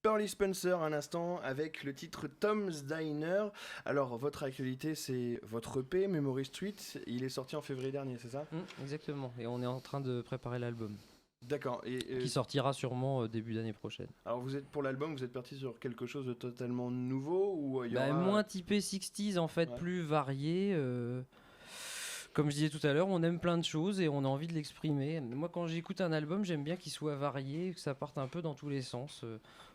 Pearly Spencer un instant avec le titre Tom's Diner. Alors votre actualité c'est votre EP Memory Street, il est sorti en février dernier, c'est ça? Exactement, et on est en train de préparer l'album, D'accord. qui sortira sûrement début d'année prochaine. Alors vous êtes pour l'album, vous êtes parti sur quelque chose de totalement nouveau ou il y aura... Moins typé 60s en fait, Ouais. plus varié. Comme je disais tout à l'heure, on aime plein de choses et on a envie de l'exprimer. Moi, quand j'écoute un album, j'aime bien qu'il soit varié, que ça parte un peu dans tous les sens,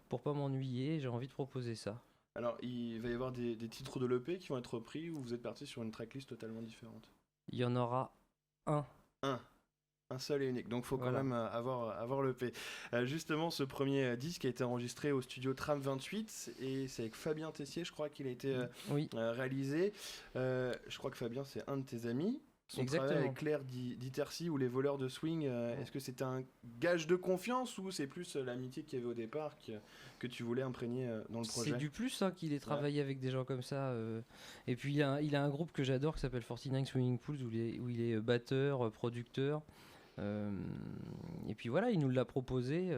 pour pas m'ennuyer. J'ai envie de proposer ça. Alors il va y avoir des titres de l'EP qui vont être repris ou vous êtes parti sur une tracklist totalement différente? Il y en aura un. Un seul et unique, donc faut quand Voilà. même avoir l'EP. Justement, ce premier disque a été enregistré au studio Tram 28 et c'est avec Fabien Tessier, je crois qu'il a été Oui, réalisé. Je crois que Fabien, c'est un de tes amis. Son Exactement. travail avec Claire Ditercy ou Les Voleurs de Swing, est-ce que c'était un gage de confiance ou c'est plus l'amitié qu'il y avait au départ que tu voulais imprégner dans le projet? c'est du plus qu'il ait travaillé avec des gens comme ça. Et puis il a un groupe que j'adore qui s'appelle 49 Swimming Pools où il est batteur, producteur. Et puis voilà, il nous l'a proposé,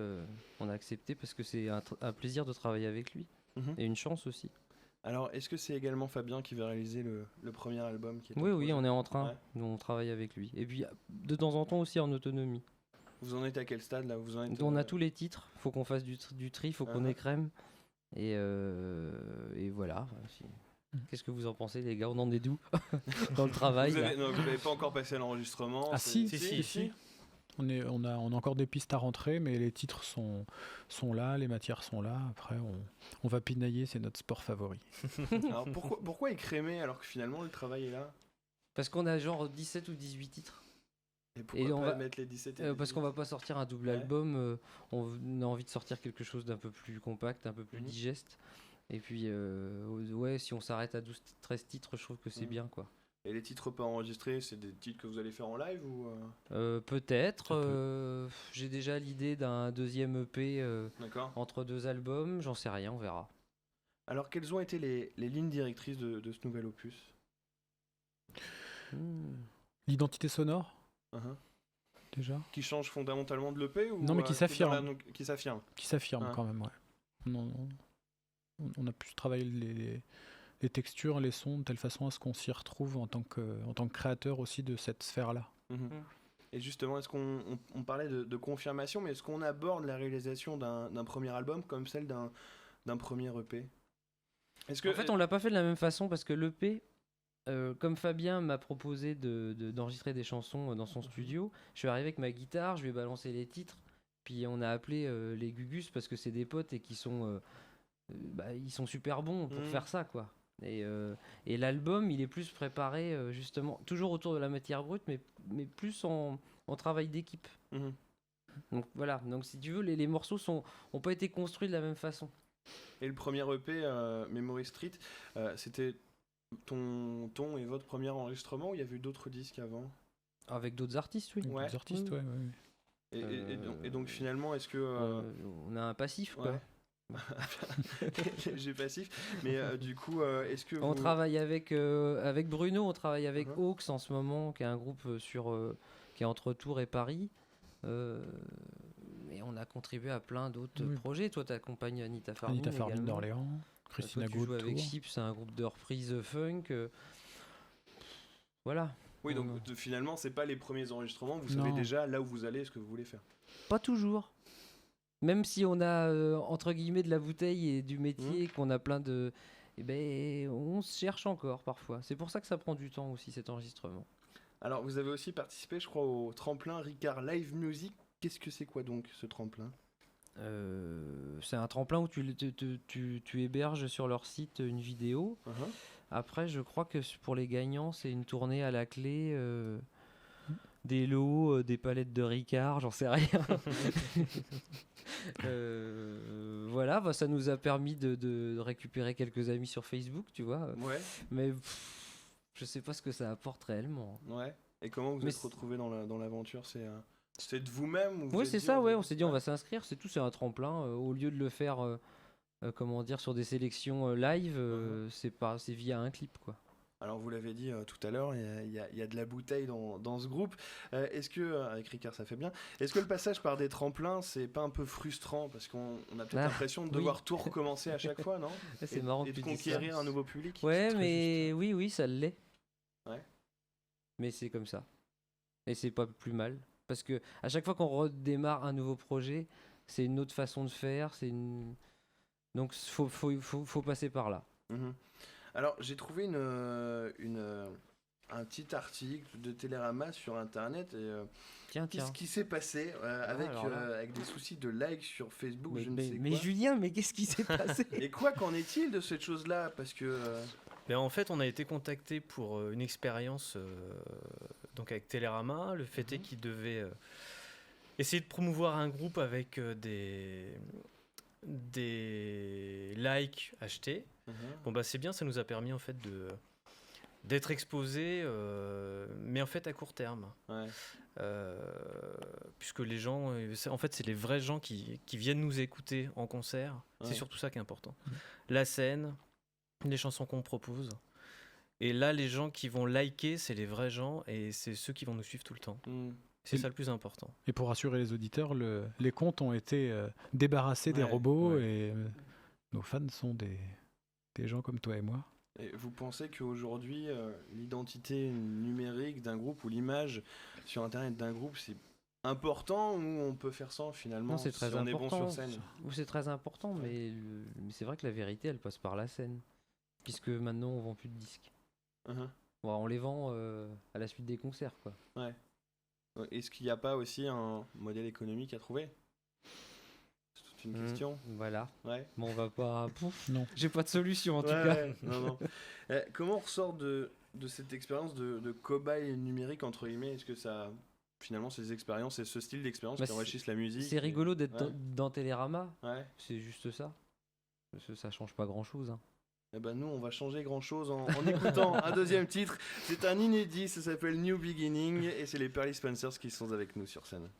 on a accepté parce que c'est un plaisir de travailler avec lui Mhm. et une chance aussi. Alors, est-ce que c'est également Fabien qui va réaliser le premier album qui est en Oui, projet? on est en train, Ouais. nous on travaille avec lui. Et puis de temps en temps aussi en autonomie. Vous en êtes à quel stade là? Vous en êtes, On a tous les titres, faut qu'on fasse du tri, faut qu'on Uh-huh. écrème. Et voilà. Qu'est-ce que vous en pensez, les gars? On en est d'où dans le travail Vous là n'avez pas encore passé l'enregistrement? Ah c'est- si. On a encore des pistes à rentrer, mais les titres sont là, les matières sont là. Après, on va pinailler, c'est notre sport favori. Alors pourquoi écrémer alors que finalement le travail est là? Parce qu'on a genre 17 ou 18 titres. Et pourquoi Et on pas va- mettre les 17 et Parce qu'on 18? va pas sortir un double Ouais. album, on a envie de sortir quelque chose d'un peu plus compact, un peu plus Mhm. digeste. Et puis, ouais, si on s'arrête à 12-13 titres, je trouve que c'est Mhm. bien, quoi. Et les titres pas enregistrés, c'est des titres que vous allez faire en live ou Peut-être. Ça peut. J'ai déjà l'idée d'un deuxième EP D'accord. entre deux albums, j'en sais rien, on verra. Alors quelles ont été les lignes directrices de ce nouvel opus? Hmm. L'identité sonore, Uh-huh. déjà, Qui change fondamentalement de l'EP ou Non, mais qui s'affirme. qui s'affirme. qui s'affirme Ah. quand même, ouais. On a pu travailler les textures, les sons, de telle façon à ce qu'on s'y retrouve en tant que créateur aussi de cette sphère-là. Mhm. Et justement, est-ce qu'on parlait de confirmation, mais est-ce qu'on aborde la réalisation d'un premier album comme celle d'un premier EP? Est-ce que En fait, on l'a pas fait de la même façon parce que l'EP, comme Fabien m'a proposé d'enregistrer des chansons dans son studio, je suis arrivé avec ma guitare, je lui ai balancé les titres, puis on a appelé les Gugus parce que c'est des potes et qui sont, ils sont super bons pour Mhm. faire ça, quoi. Et l'album, il est plus préparé justement, toujours autour de la matière brute, mais plus en travail d'équipe. Mhm. Donc voilà, donc si tu veux, les morceaux ont pas été construits de la même façon. Et le premier EP, Memory Street, c'était ton et votre premier enregistrement ou il y avait eu d'autres disques avant? Avec d'autres artistes, oui. Ouais. Des artistes, Oui. ouais. Et donc finalement, est-ce que... On a un passif, quoi. ouais. J'ai passif, mais du coup, est-ce que On vous... travaille avec Bruno, on travaille avec Mhm. Hawks en ce moment, qui est un groupe qui est entre Tours et Paris. Et on a contribué à plein d'autres Oui. projets. Toi, tu accompagnes Anita Farming. Anita Farming également. d'Orléans, Toi, Christina tu joues avec Gautour. Chips, c'est un groupe de reprise funk. Voilà. Oui, donc On- finalement, c'est pas les premiers enregistrements, vous savez Non. déjà là où vous allez, ce que vous voulez faire. Pas toujours. Même si on a, entre guillemets, de la bouteille et du métier, qu'on a plein de... Eh ben, on se cherche encore parfois. C'est pour ça que ça prend du temps aussi, cet enregistrement. Alors, vous avez aussi participé, je crois, au tremplin Ricard Live Music. Qu'est-ce que c'est quoi donc ce tremplin? C'est un tremplin où tu héberges sur leur site une vidéo. Uh-huh. Après, je crois que pour les gagnants, c'est une tournée à la clé, des lots, des palettes de Ricard, j'en sais rien. Voilà, bah, ça nous a permis de récupérer quelques amis sur Facebook, tu vois. Ouais, Mais je sais pas ce que ça apporte réellement. ouais. Et comment vous Mais êtes retrouvé dans l'aventure? C'est de vous-même ou vous Oui, êtes c'est dit, ça, ouais. va- On s'est dit, on va s'inscrire, c'est tout, c'est un tremplin. Au lieu de le faire, comment dire, sur des sélections live, c'est via un clip, quoi. Alors vous l'avez dit tout à l'heure, il y a de la bouteille dans ce groupe. Est-ce que, avec Ricard ça fait bien, est-ce que le passage par des tremplins, c'est pas un peu frustrant? Parce qu'on a peut-être l'impression de devoir tout recommencer à chaque fois, non? C'est marrant Et que de tu dises ça. conquérir un nouveau public. Ouais, très mais oui, ça l'est. Ouais. Mais c'est comme ça. Et c'est pas plus mal. Parce que à chaque fois qu'on redémarre un nouveau projet, c'est une autre façon de faire. Donc faut passer par là. Mhm. Alors j'ai trouvé un petit article de Télérama sur internet et Tiens. qu'est-ce qui s'est passé alors là. avec des soucis de likes sur Facebook, je ne sais Mais quoi. Julien, mais qu'est-ce qui s'est passé? Et quoi, qu'en est-il de cette chose-là? Parce que Mais en fait, on a été contacté pour une expérience donc avec Télérama. Le fait est qu'ils devaient essayer de promouvoir un groupe avec des likes achetés. Bon bah c'est bien, ça nous a permis en fait d'être exposés, mais en fait à court terme. ouais. Puisque les gens, en fait c'est les vrais gens qui viennent nous écouter en concert. Ouais. C'est surtout ça qui est important. La scène, les chansons qu'on propose. Et là, les gens qui vont liker, c'est les vrais gens et c'est ceux qui vont nous suivre tout le temps. Mm. C'est Et- ça le plus important. Et pour rassurer les auditeurs, les comptes ont été débarrassés des Ouais, robots ouais. et nos fans sont des gens comme toi et moi. Et vous pensez qu'aujourd'hui, l'identité numérique d'un groupe ou l'image sur Internet d'un groupe, c'est important ou on peut faire sans finalement Non, c'est très si on est bon important. sur scène? Ou c'est très important, mais c'est vrai que la vérité, elle passe par la scène. Puisque maintenant, on vend plus de disques. Mhm. Bon, on les vend à la suite des concerts, quoi. Ouais. Est-ce qu'il n'y a pas aussi un modèle économique à trouver? C'est toute une question. Voilà. Ouais. Bon, on va pas. Pouf, Non. j'ai pas de solution en tout Ouais, cas. ouais, non, non. Comment on ressort de cette expérience de cobaye numérique, entre guillemets? Est-ce que ça. Finalement, ces expériences, c'est ce style d'expérience Bah, qui enrichissent la musique? C'est rigolo d'être Ouais. dans Télérama. Ouais. C'est juste ça. Parce que ça change pas grand chose. Eh ben nous, on va changer grand-chose en écoutant un deuxième titre. C'est un inédit, ça s'appelle New Beginning et c'est les Pearly Spencers qui sont avec nous sur scène.